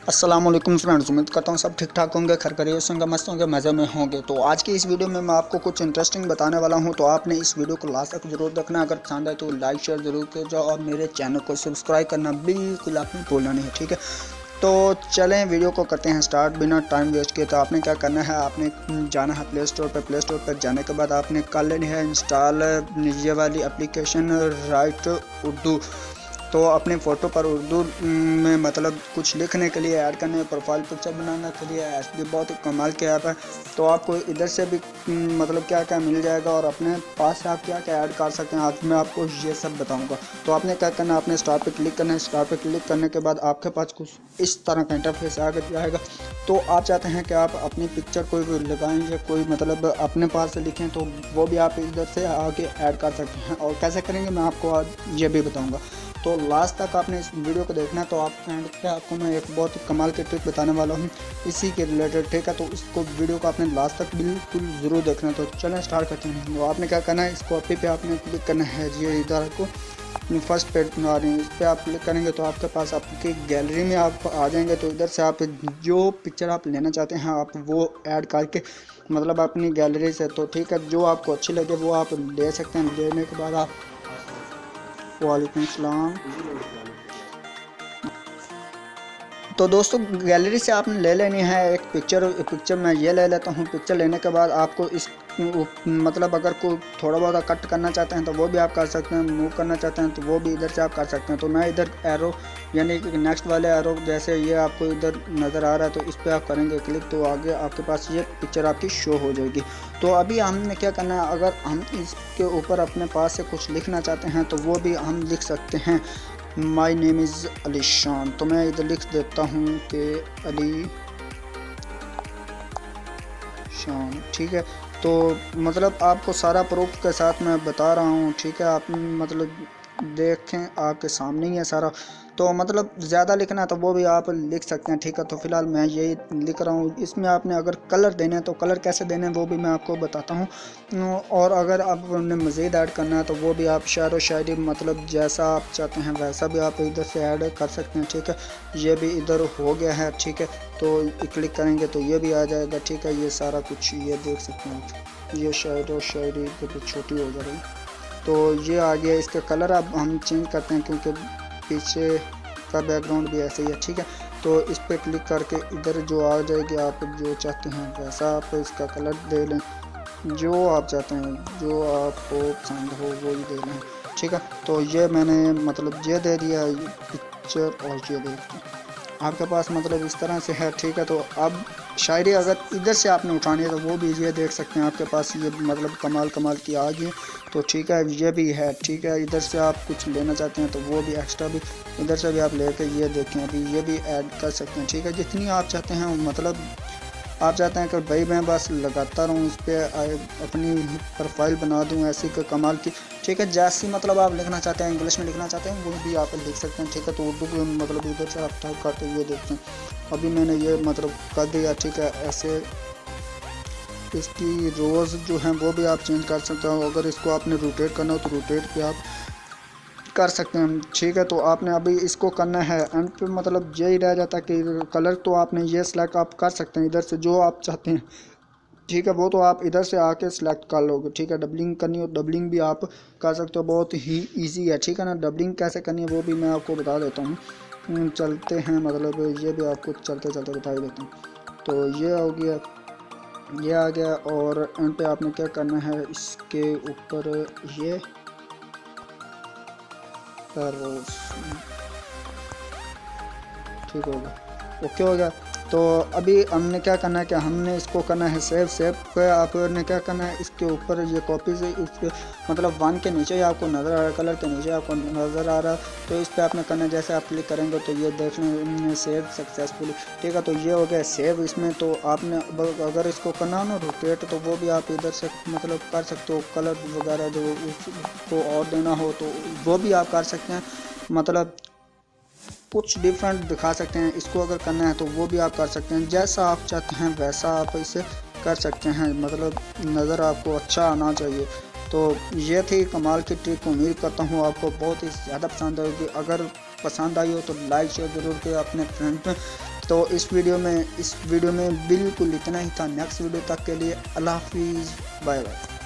अस्सलाम वालेकुम फ्रेंड्स, उम्मीद करता हूँ सब ठीक ठाक होंगे, खैर खैरियत से होंगे, मस्त होंगे, मज़े में होंगे। तो आज की इस वीडियो में मैं आपको कुछ इंटरेस्टिंग बताने वाला हूँ, तो आपने इस वीडियो को लास्ट तक जरूर देखना। अगर पसंद आए तो लाइक शेयर जरूर कर जाओ और मेरे चैनल को सब्सक्राइब करना बिल्कुल आपने भूलना नहीं है, ठीक है। तो चलें वीडियो को करते हैं स्टार्ट बिना टाइम वेस्ट किए। तो आपने क्या करना है, आपने जाना है प्ले स्टोर पर जाने के बाद आपने कर लेनी है इंस्टॉल ये वाली एप्लीकेशन राइट उर्दू। तो अपने फ़ोटो पर उर्दू में मतलब कुछ लिखने के लिए, ऐड करने, प्रोफाइल पिक्चर बनाने के लिए ऐसे बहुत ही कमाल के ऐप है। तो आपको इधर से भी मतलब क्या क्या मिल जाएगा और अपने पास से आप क्या क्या ऐड कर सकते हैं, आज मैं आपको ये सब बताऊंगा। तो आपने क्या करना है, आपने स्टार पे क्लिक करना है। स्टार पे क्लिक करने के बाद आपके पास कुछ इस तरह का इंटरफेस आ जाएगा। तो आप चाहते हैं कि आप अपनी पिक्चर कोई लगाएं या कोई मतलब अपने पास से लिखें, तो वो भी आप इधर से आके ऐड कर सकते हैं। और कैसे करेंगे मैं आपको आज ये भी बताऊँगा। तो लास्ट तक आपने इस वीडियो को देखना है। तो आप एंड पे आपको मैं एक बहुत कमाल की ट्रिक बताने वाला हूँ इसी के रिलेटेड, ठीक है। तो इसको वीडियो को आपने लास्ट तक बिल्कुल ज़रूर देखना है। तो चलें स्टार्ट करते हैं। तो आपने क्या करना है, इस कॉपी पे आपने क्लिक करना है, ये इधर को फर्स्ट पेज आ रही है, इस पर आप क्लिक करेंगे तो आपके पास आपकी गैलरी में आप आ जाएंगे। तो इधर से आप जो पिक्चर आप लेना चाहते हैं आप वो ऐड करके मतलब अपनी गैलरी से, तो ठीक है, जो आपको अच्छी लगे वो आप ले सकते हैं। लेने के बाद आप वालेकुम सलाम। तो दोस्तों गैलरी से आपने ले लेनी है एक पिक्चर मैं ये ले लेता हूँ। पिक्चर लेने के बाद आपको इस मतलब अगर कोई थोड़ा बहुत कट करना चाहते हैं तो वो भी आप कर सकते हैं, मूव करना चाहते हैं तो वो भी इधर से आप कर सकते हैं। तो मैं इधर एरो यानी कि नेक्स्ट वाले एरो जैसे ये आपको इधर नज़र आ रहा है, तो इस पर आप करेंगे क्लिक तो आगे आपके पास ये पिक्चर आपकी शो हो जाएगी। तो अभी हमने क्या करना है, अगर हम इसके ऊपर अपने पास से कुछ लिखना चाहते हैं तो वो भी हम लिख सकते हैं। माई नेम इज़ अली शान, तो मैं इधर लिख देता हूँ कि अली शान, ठीक है। तो मतलब आपको सारा प्रूफ के साथ मैं बता रहा हूँ, ठीक है। आप मतलब देखें आपके सामने ही है सारा। तो मतलब ज़्यादा लिखना है तो वो भी आप लिख सकते हैं, ठीक है। तो फिलहाल मैं यही लिख रहा हूँ। इसमें आपने अगर कलर देने हैं तो कलर कैसे देने हैं वो भी मैं आपको बताता हूँ। और अगर आपने मज़ीद ऐड करना है तो वो भी आप शायर व शायरी मतलब जैसा आप चाहते हैं वैसा भी आप इधर से ऐड कर सकते हैं, ठीक है। ये भी इधर हो गया है, ठीक है। तो क्लिक करेंगे तो ये भी आ जाएगा, ठीक है। ये सारा कुछ ये देख सकते हैं, ये शायर व शायरी तो छोटी हो जा रही। तो ये आ गया। इसका कलर अब हम चेंज करते हैं क्योंकि पीछे का बैकग्राउंड भी ऐसे ही है, ठीक है। तो इस पर क्लिक करके इधर जो आ जाएगी, आप जो चाहते हैं वैसा आप इसका कलर दे लें, जो आप चाहते हैं जो आपको पसंद हो वो ही दे लें, ठीक है। तो ये मैंने मतलब ये दे दिया पिक्चर और ये दे दिया आपके पास मतलब इस तरह से है, ठीक है। तो अब शायरी अगर इधर से आपने उठानी है तो वो भी ये देख सकते हैं आपके पास ये मतलब कमाल की आ गई। तो ठीक है, ये भी है, ठीक है। इधर से आप कुछ लेना चाहते हैं तो वो भी एक्स्ट्रा भी इधर से भी आप लेके ये देखें, अभी ये भी ऐड कर सकते हैं, ठीक है। जितनी आप चाहते हैं मतलब आप चाहते हैं कि भाई मैं बस लगाता रहूँ इस पर अपनी प्रोफाइल बना दूँ ऐसी कोई कमाल की, ठीक है। जैसी मतलब आप लिखना चाहते हैं, इंग्लिश में लिखना चाहते हैं वो भी आप लिख सकते हैं, ठीक है। तो उर्दू को मतलब इधर से आप टाइप करते हुए देखते हैं। अभी मैंने ये मतलब कर दिया, ठीक है। ऐसे इसकी रोज़ जो हैं वो भी आप चेंज कर सकते हो। अगर इसको आपने रोटेट करना हो तो रोटेट पे आप कर सकते हैं, ठीक है। तो आपने अभी इसको करना है एंड पे मतलब यही रह जाता है कि कलर तो आपने ये सिलेक्ट आप कर सकते हैं इधर से जो आप चाहते हैं, ठीक है। वो तो आप इधर से आके सिलेक्ट कर लोगे, ठीक है। डबलिंग करनी हो डबलिंग भी आप कर सकते हो, बहुत ही इजी है, ठीक है ना। डबलिंग कैसे करनी है वो भी मैं आपको बता देता हूँ। चलते हैं मतलब ये भी आपको चलते चलते बता ही देता हूँ। तो ये हो गया, ये आ गया। और एंड पे आपने क्या करना है, इसके ऊपर ये रोज, ठीक होगा, ओके हो गया। तो अभी हमने क्या करना है कि हमने इसको करना है सेव पे आपने क्या करना है, इसके ऊपर ये कॉपी से इसके मतलब वन के नीचे ही आपको नज़र आ रहा है, कलर के नीचे आपको नज़र आ रहा है। तो इस पर आपने करना है, जैसे आप क्लिक करेंगे तो ये देख लें सेव सक्सेसफुली, ठीक है। तो ये हो गया सेव इसमें। तो आपने अगर इसको करना हो ना रोटेट तो वो भी आप इधर से मतलब कर सकते हो, कलर वगैरह जो उसको और देना हो तो वो भी आप कर सकते हैं, मतलब कुछ डिफरेंट दिखा सकते हैं। इसको अगर करना है तो वो भी आप कर सकते हैं, जैसा आप चाहते हैं वैसा आप इसे कर सकते हैं, मतलब नज़र आपको अच्छा आना चाहिए। तो ये थी कमाल की ट्रिक, उम्मीद करता हूँ आपको बहुत ही ज़्यादा पसंद आएगी। अगर पसंद आई हो तो लाइक शेयर ज़रूर करें अपने फ्रेंड में तो इस वीडियो में बिल्कुल इतना ही था। नेक्स्ट वीडियो तक के लिए अल्लाह हाफिज़, बाय बाय।